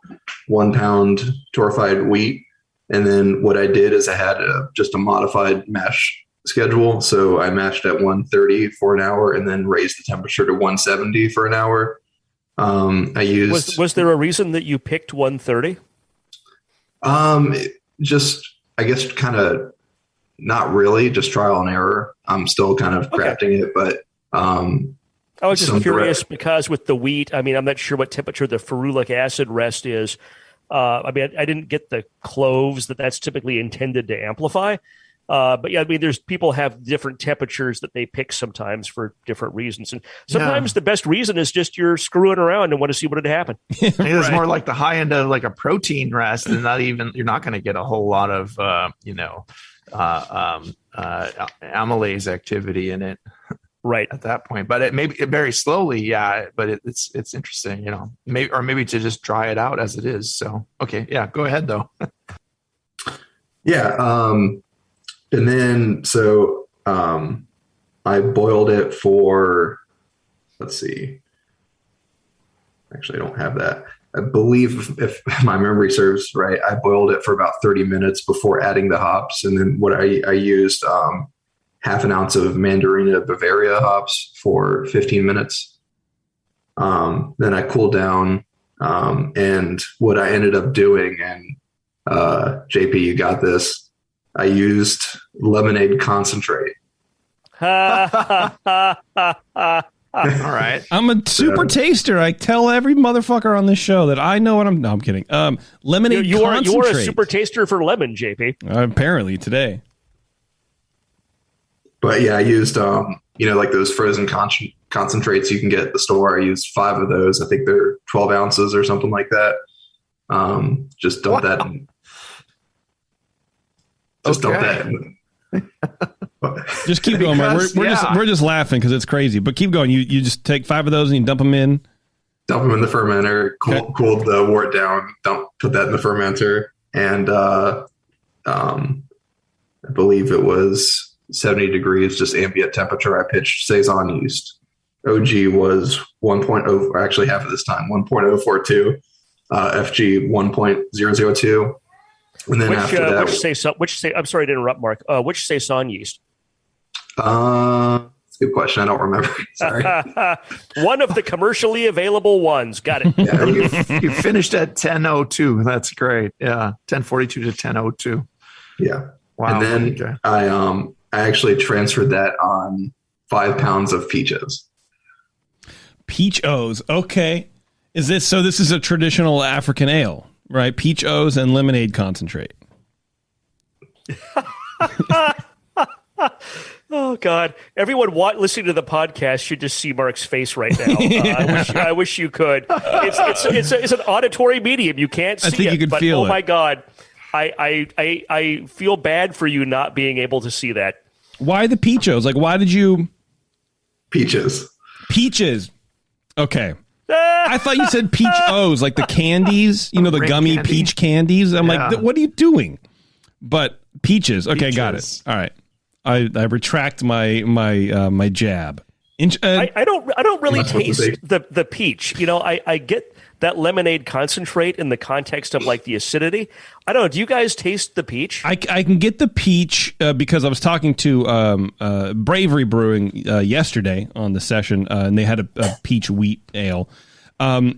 1 pound torrefied wheat. And then what I did is I had just a modified mash schedule. So I mashed at 130 for an hour and then raised the temperature to 170 for an hour. I used. Was there a reason that you picked 130? Just, I guess, kind of not really, just trial and error. I'm still kind of crafting it, but I was just curious because with the wheat, I'm not sure what temperature the ferulic acid rest is. I didn't get the cloves that's typically intended to amplify. But yeah, there's people have different temperatures that they pick sometimes for different reasons. And sometimes the best reason is just you're screwing around and want to see what would happen. It's more like the high end of like a protein rest and you're not going to get a whole lot of, amylase activity in it. Right at that point, but it very slowly, but it's interesting, maybe to just dry it out as it is. So go ahead though. And then I boiled it for, let's see, actually I don't have that. I believe if my memory serves right, I boiled it for about 30 minutes before adding the hops, and then what I used half an ounce of Mandarina Bavaria hops for 15 minutes. Then I cooled down And what I ended up doing, and JP, you got this, I used lemonade concentrate. All right. I'm a super taster. I tell every motherfucker on this show that I know what I'm. No, I'm kidding. Lemonade concentrate. You are a super taster for lemon, JP. Apparently today. But yeah, I used like those frozen concentrates you can get at the store. I used 5 of those. I think they're 12 ounces or something like that. Just dump that. Dump that. Just keep going, man. We're just laughing because it's crazy. But keep going. You just take 5 of those and you dump them in. Dump them in the fermenter. Cooled the wort down. Put that in the fermenter, and I believe it was 70 degrees, just ambient temperature. I pitched Saison yeast. OG was 1.0, actually half of this time, 1.042. FG 1.002. And then after that, I'm sorry to interrupt, Mark. Which Saison yeast? That's a good question. I don't remember. Sorry. One of the commercially available ones. Got it. Yeah, you finished at 10:02. That's great. Yeah, 10:42 to 10:02. Yeah. Wow. And then I actually transferred that on 5 pounds of peaches. Peach O's. Okay. This is a traditional African ale, right? Peach O's and lemonade concentrate. Oh God! Everyone listening to the podcast should just see Mark's face right now. I wish you could. It's an auditory medium. You can't see I think it. You could but feel it. My God, I feel bad for you not being able to see that. Why the Peachos? Like, why did you? Peaches. Okay. I thought you said peach O's, like the candies, the gummy candy. peach candies. I'm like, what are you doing? But peaches. Okay, got it. All right. I retract my jab. I don't really taste the peach. I get that lemonade concentrate in the context of like the acidity. I don't know. Do you guys taste the peach? I can get the peach because I was talking to Bravery Brewing yesterday on the session, and they had a peach wheat ale. I'll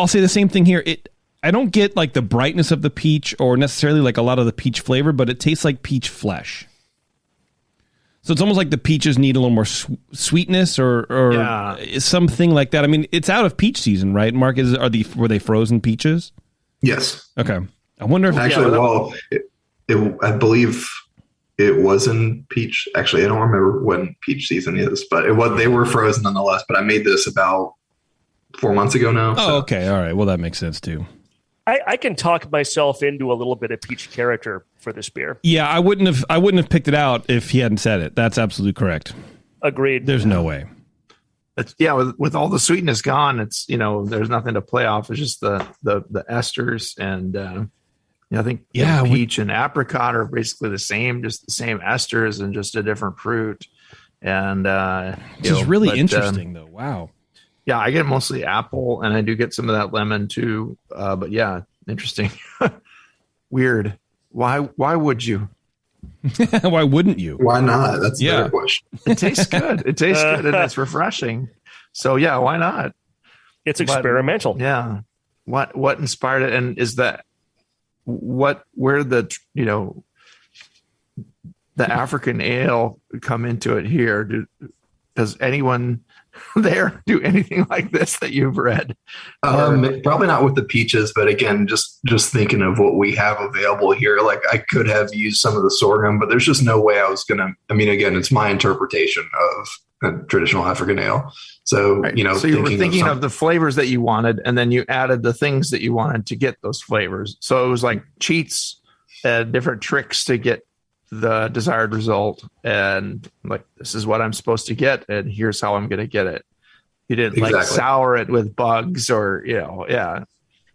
say the same thing here. I don't get like the brightness of the peach or necessarily like a lot of the peach flavor, but it tastes like peach flesh. So it's almost like the peaches need a little more sweetness or something like that. I mean, it's out of peach season, right? Mark, were they frozen peaches? Yes. Okay. I wonder if I believe it was in peach. Actually, I don't remember when peach season is, but they were frozen nonetheless. But I made this about 4 months ago now. Oh, okay. All right. Well, that makes sense too. I can talk myself into a little bit of peach character for this beer. Yeah, I wouldn't have picked it out if he hadn't said it. That's absolutely correct. Agreed. There's no way. With all the sweetness gone, it's there's nothing to play off. It's just the esters and I think peach and apricot are basically the same, just the same esters and just a different fruit. And it's really interesting though. Wow. Yeah, I get mostly apple, and I do get some of that lemon too. But yeah, interesting. Weird. Why would you? Why wouldn't you? Why not? That's a better question. It tastes good. It tastes good, and it's refreshing. So yeah, why not? It's experimental. Yeah. What inspired it, and is that where the African ale come into it here? Does anyone there do anything like this that you've read? Probably not with the peaches, but again, just thinking of what we have available here, like I could have used some of the sorghum, but there's just no way I was gonna. I mean, again, it's my interpretation of a traditional African ale. So right. So you were thinking of the flavors that you wanted, and then you added the things that you wanted to get those flavors. So it was like cheats, different tricks to get the desired result, and like, this is what I'm supposed to get, and here's how I'm going to get it. You didn't like sour it with bugs or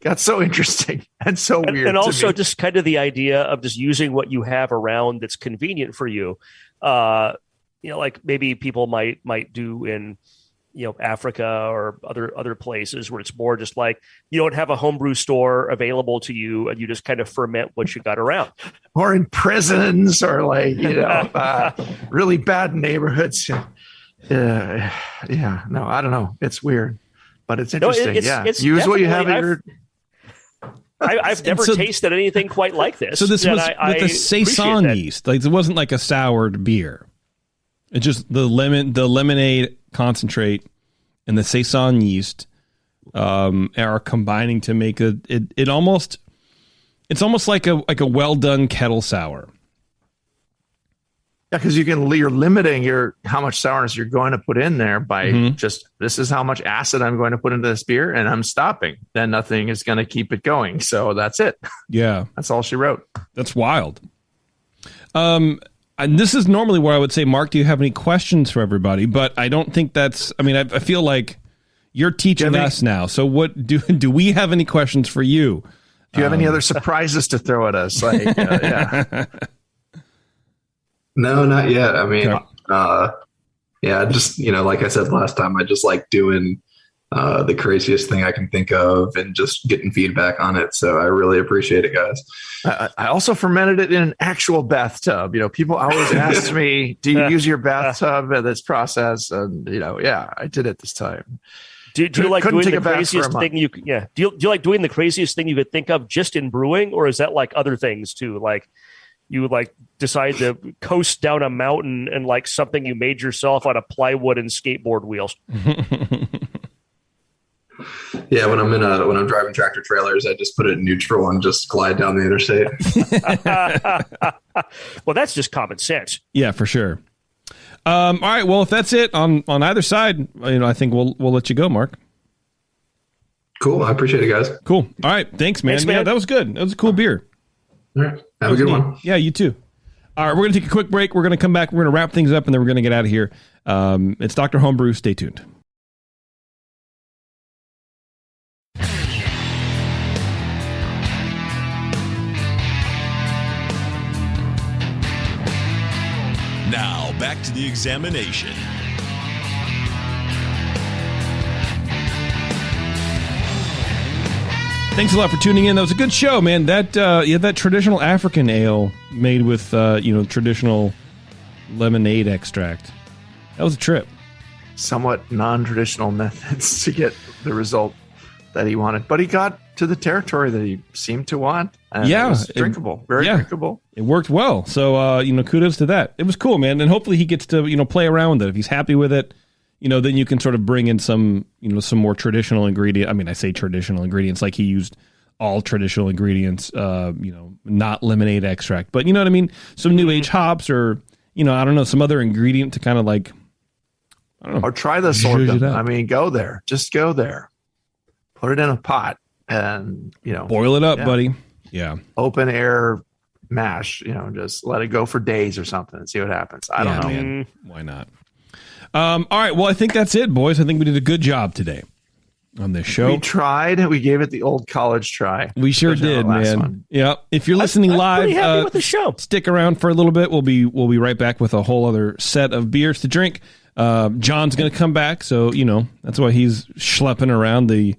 got so interesting and so weird. And also just kind of the idea of just using what you have around that's convenient for you. Like maybe people might do in Africa or other places where it's more just like you don't have a homebrew store available to you and you just kind of ferment what you got around. Or in prisons or like, really bad neighborhoods. No, I don't know. It's weird. but it's interesting. It's use what you have at your. I've never tasted anything quite like this. So this was with the saison yeast. Like, it wasn't like a soured beer. It's just the lemonade concentrate and the saison yeast are combining to make it's almost like a well done kettle sour. Yeah, because you're limiting how much sourness you're going to put in there by just, this is how much acid I'm going to put into this beer, and I'm stopping. Then nothing is going to keep it going. So that's it. Yeah. That's all she wrote. That's wild. And this is normally where I would say, Mark, do you have any questions for everybody? But I don't think that's, I feel like you're teaching us now. So what do we have any questions for you? Do you have any other surprises to throw at us? Like, yeah. No, not yet. Just, like I said last time, I just like doing the craziest thing I can think of and just getting feedback on it. So I really appreciate it, guys. I also fermented it in an actual bathtub. People always ask me, do you use your bathtub in this process? And, I did it this time. Do you like doing the craziest thing Do you like doing the craziest thing you could think of just in brewing, or is that like other things too? Like, you decide to coast down a mountain and something you made yourself out of plywood and skateboard wheels. Yeah, when I'm driving tractor trailers, I just put it in neutral and just glide down the interstate. Well, that's just common sense. Yeah, for sure. All right. Well, if that's it on either side, I think we'll let you go, Mark. Cool. I appreciate it, guys. Cool. All right. Thanks, man. Yeah, that was good. That was a cool beer. All right. Have a good one. Yeah, you too. All right, we're going to take a quick break. We're going to come back. We're going to wrap things up, and then we're going to get out of here. It's Dr. Homebrew. Stay tuned. Now, back to the examination. Thanks a lot for tuning in. That was a good show, man. That traditional African ale made with traditional lemonade extract. That was a trip. Somewhat non-traditional methods to get the result that he wanted, but he got to the territory that he seemed to want. And it was drinkable, very drinkable. It worked well. So kudos to that. It was cool, man. And hopefully he gets to play around with it. If he's happy with it, then you can sort of bring in some more traditional ingredient. I say traditional ingredients, like he used all traditional ingredients, not lemonade extract, but you know what I mean? Some new age hops or, I don't know, some other ingredient to kind of I don't know. Or try the sorghum. Go there. Just go there. Put it in a pot and, boil it up, buddy. Yeah. Open air mash, just let it go for days or something and see what happens. I don't know. Man. Why not? All right. Well, I think that's it, boys. I think we did a good job today on this show. We tried. We gave it the old college try. We sure did, man. One. Yeah. If you're listening live, pretty happy with the show. Stick around for a little bit. We'll be right back with a whole other set of beers to drink. John's going to come back, so that's why he's schlepping around the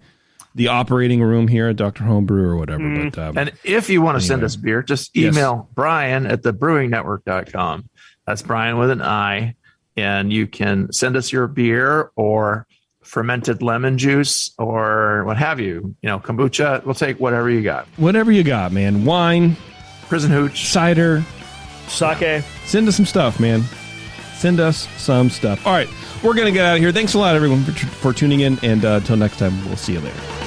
operating room here at Dr. Homebrew or whatever. But and if you want to send us beer, just email Brian at thebrewingnetwork.com. That's Brian with an I. And you can send us your beer or fermented lemon juice or what have you. Kombucha. We'll take whatever you got. Whatever you got, man. Wine. Prison hooch. Cider. Sake. Send us some stuff, man. Send us some stuff. All right. We're going to get out of here. Thanks a lot, everyone, for tuning in. And until next time, we'll see you later.